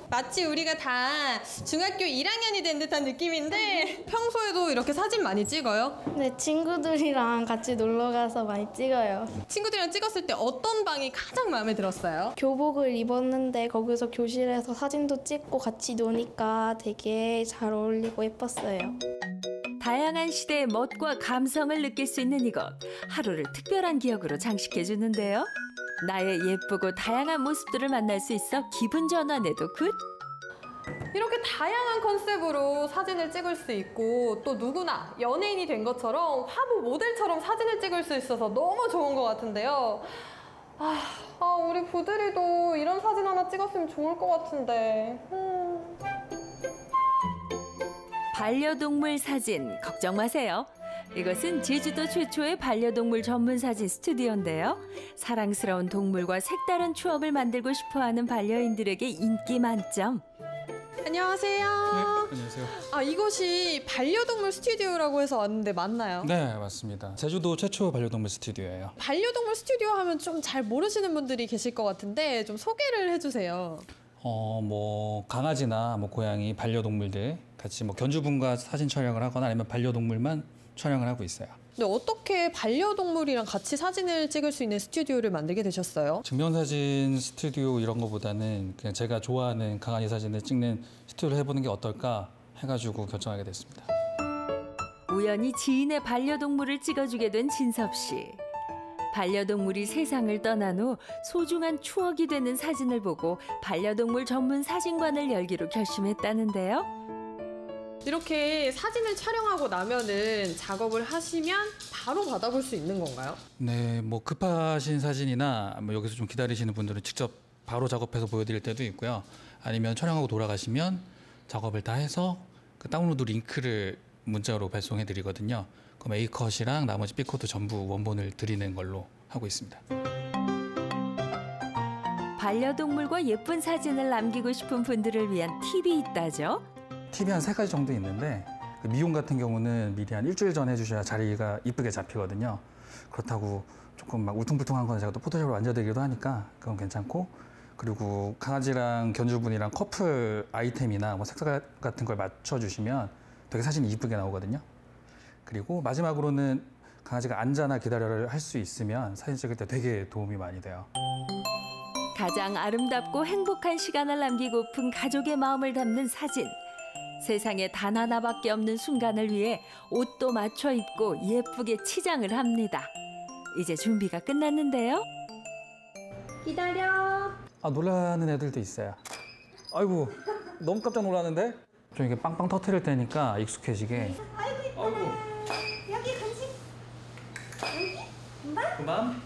마치 우리가 다 중학교 1학년이 된 듯한 느낌인데 평소에도 이렇게 사진 많이 찍어요? 네, 친구들이랑 같이 놀러 가서 많이 찍어요. 친구들이랑 찍었을 때 어떤 방이 가장 마음에 들었어요? 교복을 입었는데 거기서 교실에서 사진도 찍고 같이 노니까 되게 잘 어울리고 예뻤어요. 다양한 시대의 멋과 감성을 느낄 수 있는 이곳. 하루를 특별한 기억으로 장식해 주는데요. 나의 예쁘고 다양한 모습들을 만날 수 있어 기분 전환에도 굿. 이렇게 다양한 컨셉으로 사진을 찍을 수 있고 또 누구나 연예인이 된 것처럼 화보 모델처럼 사진을 찍을 수 있어서 너무 좋은 것 같은데요. 우리 부들이도 이런 사진 하나 찍었으면 좋을 것 같은데. 반려동물 사진 걱정 마세요. 이것은 제주도 최초의 반려동물 전문 사진 스튜디오인데요. 사랑스러운 동물과 색다른 추억을 만들고 싶어하는 반려인들에게 인기 만점. 안녕하세요. 네, 안녕하세요. 이곳이 반려동물 스튜디오라고 해서 왔는데 맞나요? 네, 맞습니다. 제주도 최초 반려동물 스튜디오예요. 반려동물 스튜디오 하면 좀 잘 모르시는 분들이 계실 것 같은데 좀 소개를 해주세요. 강아지나 고양이, 반려동물들 같이 견주분과 사진 촬영을 하거나 아니면 반려동물만 촬영을 하고 있어요. 근데 어떻게 반려동물이랑 같이 사진을 찍을 수 있는 스튜디오를 만들게 되셨어요? 증명사진 스튜디오 이런 거보다는 그냥 제가 좋아하는 강아지 사진을 찍는 스튜디오를 해보는 게 어떨까 해가지고 결정하게 됐습니다. 우연히 지인의 반려동물을 찍어주게 된 진섭 씨. 반려동물이 세상을 떠난 후 소중한 추억이 되는 사진을 보고 반려동물 전문 사진관을 열기로 결심했다는데요. 이렇게 사진을 촬영하고 나면은 작업을 하시면 바로 받아볼 수 있는 건가요? 네, 급하신 사진이나 여기서 좀 기다리시는 분들은 직접 바로 작업해서 보여드릴 때도 있고요. 아니면 촬영하고 돌아가시면 작업을 다 해서 그 다운로드 링크를 문자로 발송해 드리거든요. 그럼 A컷이랑 나머지 B컷도 전부 원본을 드리는 걸로 하고 있습니다. 반려동물과 예쁜 사진을 남기고 싶은 분들을 위한 팁이 있다죠. 팁이 한 3가지 정도 있는데 미용 같은 경우는 미리 한 일주일 전에 해주셔야 자리가 이쁘게 잡히거든요. 그렇다고 조금 울퉁불퉁한 건 제가 또 포토샵으로 만져드리기도 하니까 그건 괜찮고, 그리고 강아지랑 견주분이랑 커플 아이템이나 색깔 같은 걸 맞춰주시면 되게 사진이 이쁘게 나오거든요. 그리고 마지막으로는 강아지가 앉아나 기다려를 할 수 있으면 사진 찍을 때 되게 도움이 많이 돼요. 가장 아름답고 행복한 시간을 남기고픈 가족의 마음을 담는 사진. 세상에 단 하나밖에 없는 순간을 위해 옷도 맞춰 입고 예쁘게 치장을 합니다. 이제 준비가 끝났는데요. 기다려. 놀라는 애들도 있어요. 아이고, 너무 깜짝 놀랐는데? 좀 이게 빵빵 터트릴 때니까 익숙해지게. 아이고. 여기 간식. 여기? 금방?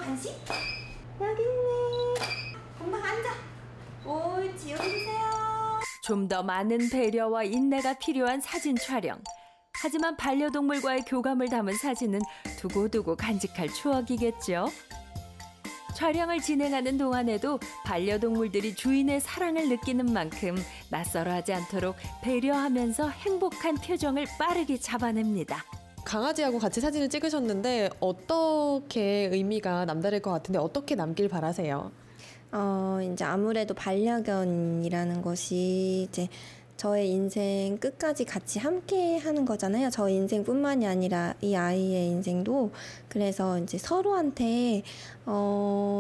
간식? 여기 있네. 금방 앉아. 옳지, 여기 주세요. 좀 더 많은 배려와 인내가 필요한 사진 촬영. 하지만 반려동물과의 교감을 담은 사진은 두고두고 간직할 추억이겠죠. 촬영을 진행하는 동안에도 반려동물들이 주인의 사랑을 느끼는 만큼 낯설어하지 않도록 배려하면서 행복한 표정을 빠르게 잡아냅니다. 강아지하고 같이 사진을 찍으셨는데 어떻게 의미가 남다를 것 같은데 어떻게 남길 바라세요? 이제 아무래도 반려견이라는 것이 이제 저의 인생 끝까지 같이 함께 하는 거잖아요. 저의 인생뿐만이 아니라 이 아이의 인생도. 그래서 이제 서로한테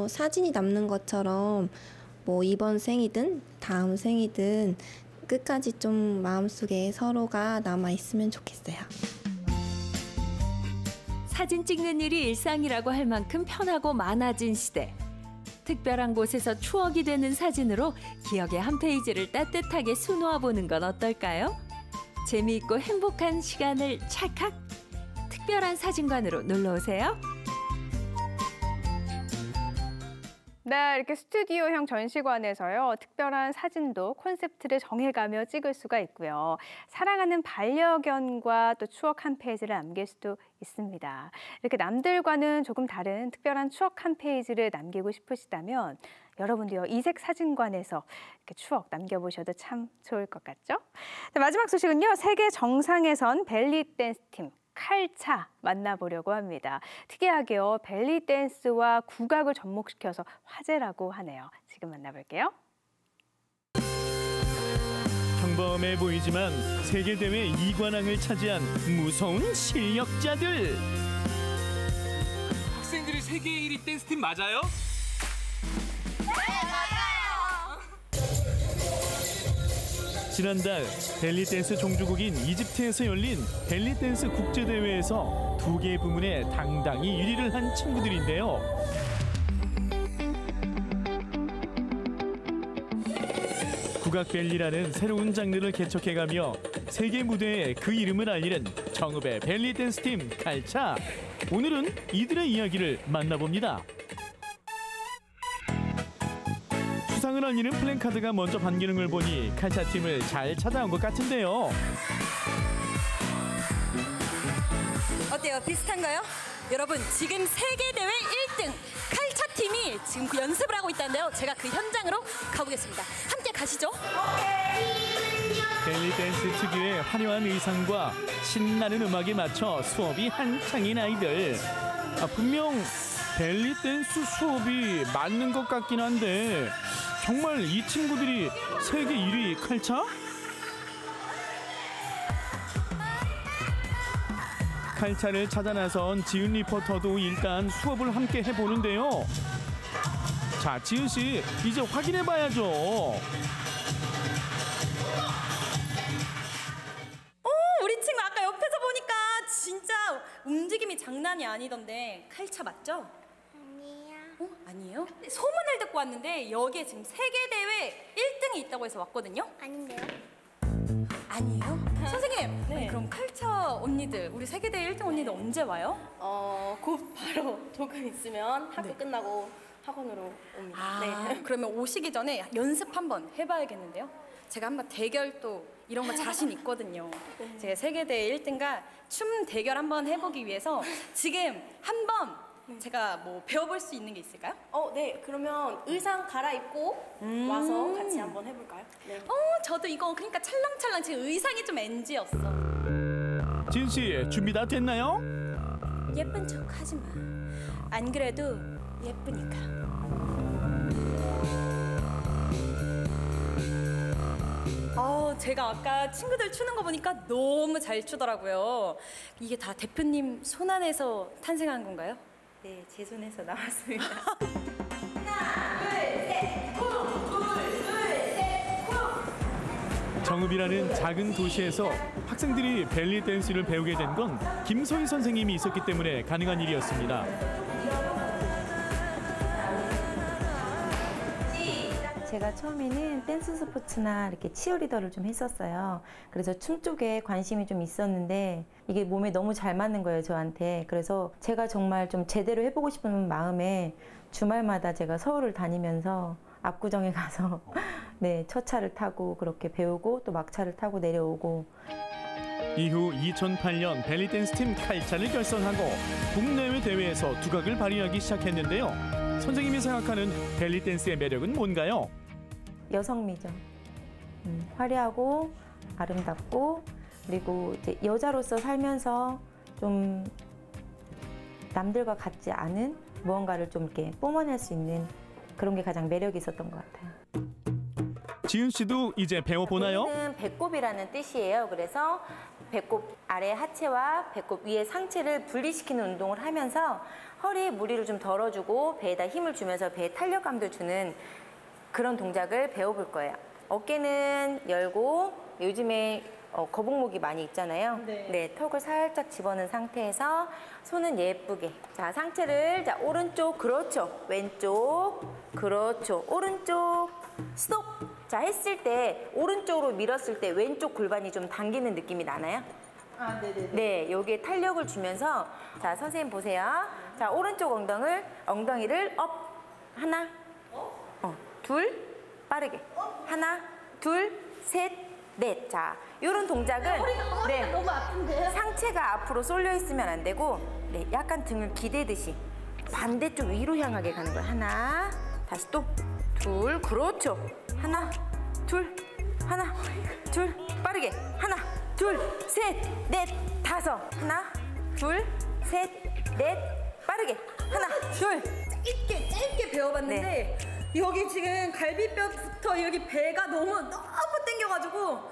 사진이 남는 것처럼 이번 생이든 다음 생이든 끝까지 좀 마음속에 서로가 남아 있으면 좋겠어요. 사진 찍는 일이 일상이라고 할 만큼 편하고 많아진 시대. 특별한 곳에서 추억이 되는 사진으로 기억의 한 페이지를 따뜻하게 수놓아보는 건 어떨까요? 재미있고 행복한 시간을 찰칵! 특별한 사진관으로 놀러오세요. 네, 이렇게 스튜디오형 전시관에서요. 특별한 사진도 콘셉트를 정해가며 찍을 수가 있고요. 사랑하는 반려견과 또 추억 한 페이지를 남길 수도 있습니다. 이렇게 남들과는 조금 다른 특별한 추억 한 페이지를 남기고 싶으시다면 여러분도요, 이색 사진관에서 이렇게 추억 남겨보셔도 참 좋을 것 같죠? 네, 마지막 소식은요. 세계 정상에선 벨리 댄스 팀 칼차 만나보려고 합니다. 특이하게요. 벨리 댄스와 국악을 접목시켜서 화제라고 하네요. 지금 만나볼게요. 평범해 보이지만 세계대회 2관왕을 차지한 무서운 실력자들. 학생들이 세계 1위 댄스팀 맞아요? 네, 맞아요. 지난달 벨리댄스 종주국인 이집트에서 열린 벨리댄스 국제대회에서 2개 부문에 당당히 1위를 한 친구들인데요. 국악벨리라는 새로운 장르를 개척해가며 세계 무대에 그 이름을 알리는 정읍의 벨리댄스팀 칼차. 오늘은 이들의 이야기를 만나봅니다. 수상을 알리는 플랜카드가 먼저 반기는 걸 보니 칼차팀을 잘 찾아온 것 같은데요. 어때요? 비슷한가요? 여러분, 지금 세계대회 1등 칼차팀이 지금 그 연습을 하고 있다는데요. 제가 그 현장으로 가보겠습니다. 함께 가시죠. 벨리댄스 특유의 화려한 의상과 신나는 음악에 맞춰 수업이 한창인 아이들. 분명 벨리댄스 수업이 맞는 것 같긴 한데 정말 이 친구들이 세계 1위 칼차? 칼차를 찾아 나선 지은 리포터도 일단 수업을 함께 해보는데요. 자, 지은 씨, 이제 확인해봐야죠. 우리 친구 아까 옆에서 보니까 진짜 움직임이 장난이 아니던데 칼차 맞죠? 아니에요. 아니에요? 소문을 듣고 왔는데 여기에 지금 세계대회 1등이 있다고 해서 왔거든요? 아닌데요? 아니에요? 선생님, 아니, 그럼 칼차 언니들, 우리 세계대회 1등 언니들 언제 와요? 곧 바로 조금 있으면 학교 끝나고 학원으로 옵니다. 그러면 오시기 전에 연습 한번 해봐야겠는데요? 제가 한번 대결 또 이런 거 자신 있거든요. 제가 세계대회 1등과 춤 대결 한번 해보기 위해서 지금 한번 제가 뭐 배워볼 수 있는 게 있을까요? 네. 그러면 의상 갈아입고 와서 같이 한번 해볼까요? 네. 저도 이거 그러니까 찰랑찰랑 지금 의상이 좀 NG였어. 지은 씨, 준비 다 됐나요? 예쁜 척 하지 마. 안 그래도 예쁘니까. 제가 아까 친구들 추는 거 보니까 너무 잘 추더라고요. 이게 다 대표님 손 안에서 탄생한 건가요? 네, 제 손에서 나왔습니다. 정읍이라는 작은 도시에서 학생들이 벨리 댄스를 배우게 된 건 김소희 선생님이 있었기 때문에 가능한 일이었습니다. 제가 처음에는 댄스 스포츠나 이렇게 치어리더를 좀 했었어요. 그래서 춤 쪽에 관심이 좀 있었는데 이게 몸에 너무 잘 맞는 거예요, 저한테. 그래서 제가 정말 좀 제대로 해보고 싶은 마음에 주말마다 제가 서울을 다니면서 압구정에 가서 네, 첫 차를 타고 그렇게 배우고 또 막차를 타고 내려오고. 이후 2008년 벨리댄스팀 칼차를 결성하고 국내외 대회에서 두각을 발휘하기 시작했는데요. 선생님이 생각하는 벨리댄스의 매력은 뭔가요? 여성미죠. 화려하고 아름답고 그리고 이제 여자로서 살면서 좀 남들과 같지 않은 무언가를 좀 이렇게 뿜어낼 수 있는 그런 게 가장 매력이 있었던 것 같아요. 지은 씨도 이제 배워보나요? 본인은 배꼽이라는 뜻이에요. 그래서 배꼽 아래 하체와 배꼽 위의 상체를 분리시키는 운동을 하면서 허리에 무리를 좀 덜어주고 배에다 힘을 주면서 배에 탄력감도 주는 그런 동작을 배워볼 거예요. 어깨는 열고 요즘에 거북목이 많이 있잖아요. 네, 턱을 살짝 집어넣은 상태에서 손은 예쁘게. 자, 상체를 자, 오른쪽 그렇죠. 왼쪽 그렇죠. 오른쪽 스톱. 자, 했을 때 오른쪽으로 밀었을 때 왼쪽 골반이 좀 당기는 느낌이 나나요? 네네네. 네, 여기에 탄력을 주면서 자, 선생님 보세요. 자, 오른쪽 엉덩이를 업. 하나, 둘, 빠르게. 하나, 둘, 셋, 넷. 자, 이런 동작은 허리가 너무 아픈데요? 상체가 앞으로 쏠려 있으면 안 되고 네, 약간 등을 기대듯이 반대쪽 위로 향하게 가는 거예요. 하나, 다시 또 둘, 그렇죠. 하나, 둘, 하나, 둘, 빠르게. 하나, 둘, 셋, 넷, 다섯. 하나, 둘, 셋, 넷, 빠르게. 하나, 둘. 짧게 배워봤는데 여기 지금 갈비뼈부터 여기 배가 너무 땡겨가지고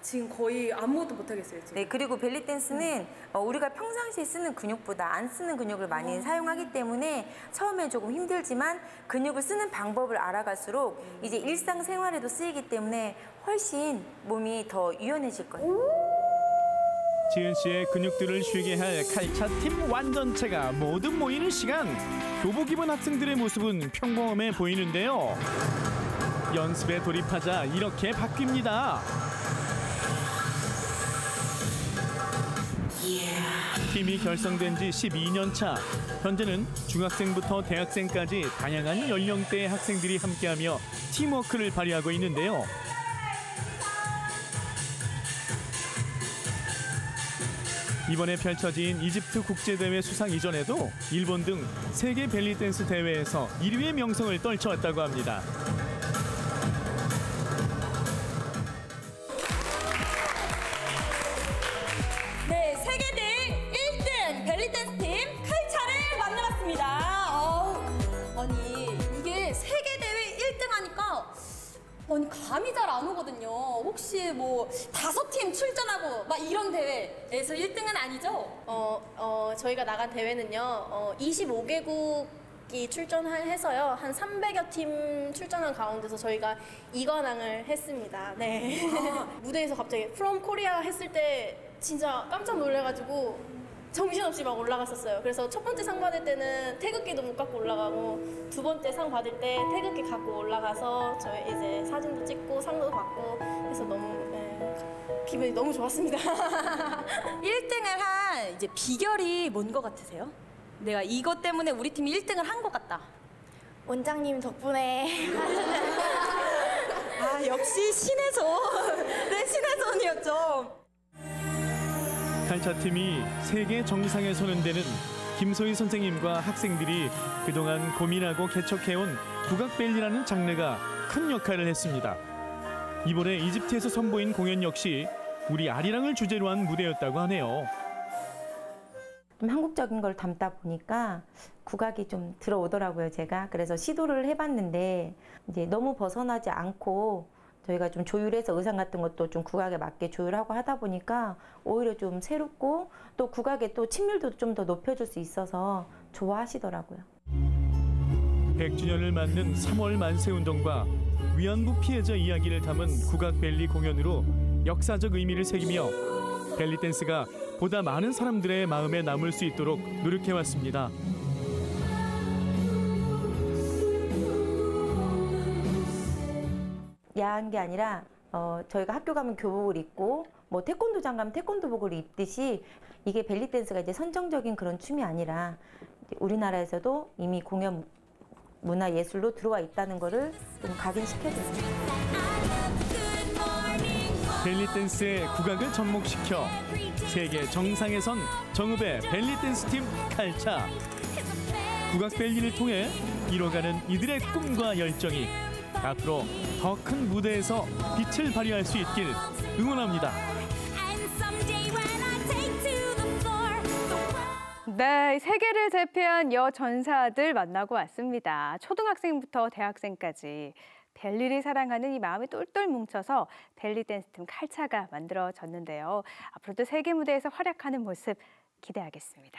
지금 거의 아무것도 못하겠어요. 지금. 네, 그리고 벨리 댄스는 우리가 평상시에 쓰는 근육보다 안 쓰는 근육을 많이 사용하기 때문에 처음에 조금 힘들지만 근육을 쓰는 방법을 알아갈수록 이제 일상생활에도 쓰이기 때문에 훨씬 몸이 더 유연해질 거예요. 지은 씨의 근육들을 쉬게 할 칼차팀 완전체가 모두 모이는 시간. 교복 입은 학생들의 모습은 평범해 보이는데요. 연습에 돌입하자 이렇게 바뀝니다. 팀이 결성된 지 12년 차. 현재는 중학생부터 대학생까지 다양한 연령대의 학생들이 함께하며 팀워크를 발휘하고 있는데요. 이번에 펼쳐진 이집트 국제대회 수상 이전에도 일본 등 세계 벨리댄스 대회에서 1위의 명성을 떨쳐왔다고 합니다. 네, 세계대회 1등 벨리댄스 팀 칼차를 만나봤습니다. 아니 이게 세계대회 1등 하니까 아니 감이 잘 안 오거든요. 혹시 뭐 5팀 출전하고 막 이런 대회에서 1등은 아니죠? 저희가 나간 대회는요. 25개국이 출전해서요. 한 300여 팀 출전한 가운데서 저희가 2관왕을 했습니다. 네. 무대에서 갑자기 From Korea 했을 때 진짜 깜짝 놀래가지고 정신없이 막 올라갔었어요. 그래서 첫 번째 상 받을 때는 태극기도 못 갖고 올라가고 두 번째 상 받을 때 태극기 갖고 올라가서 저희 이제 사진도 찍고 상도 받고 해서 너무 기분이 너무 좋았습니다. 1등을 한 이제 비결이 뭔 것 같으세요? 내가 이것 때문에 우리 팀이 1등을 한 것 같다. 원장님 덕분에. 아 역시 신의 손. 네, 신의 손이었죠. 칼차팀이 세계 정상에 서는 데는 김소희 선생님과 학생들이 그동안 고민하고 개척해온 국악벨리라는 장르가 큰 역할을 했습니다. 이번에 이집트에서 선보인 공연 역시 우리 아리랑을 주제로 한 무대였다고 하네요. 좀 한국적인 걸 담다 보니까 국악이 좀 들어오더라고요, 제가. 그래서 시도를 해봤는데 이제 너무 벗어나지 않고 저희가 좀 조율해서 의상 같은 것도 좀 국악에 맞게 조율하고 하다 보니까 오히려 좀 새롭고 또 국악의 또 친밀도도 좀 더 높여줄 수 있어서 좋아하시더라고요. 100주년을 맞는 3월 만세운동과 위안부 피해자 이야기를 담은 국악벨리 공연으로 역사적 의미를 새기며 벨리댄스가 보다 많은 사람들의 마음에 남을 수 있도록 노력해왔습니다. 야한 게 아니라 저희가 학교 가면 교복을 입고 뭐 태권도장 가면 태권도복을 입듯이 이게 벨리댄스가 이제 선정적인 그런 춤이 아니라 우리나라에서도 이미 공연 문화 예술로 들어와 있다는 거를 좀 각인시켜줬습니다. 벨리댄스의 국악을 접목시켜 세계 정상에 선 정읍의 벨리댄스 팀 칼차. 국악벨리를 통해 이뤄가는 이들의 꿈과 열정이 앞으로 더 큰 무대에서 빛을 발휘할 수 있길 응원합니다. 네, 세계를 제패한 여전사들 만나고 왔습니다. 초등학생부터 대학생까지 벨리를 사랑하는 이 마음이 똘똘 뭉쳐서 벨리 댄스 팀 칼차가 만들어졌는데요. 앞으로도 세계 무대에서 활약하는 모습 기대하겠습니다.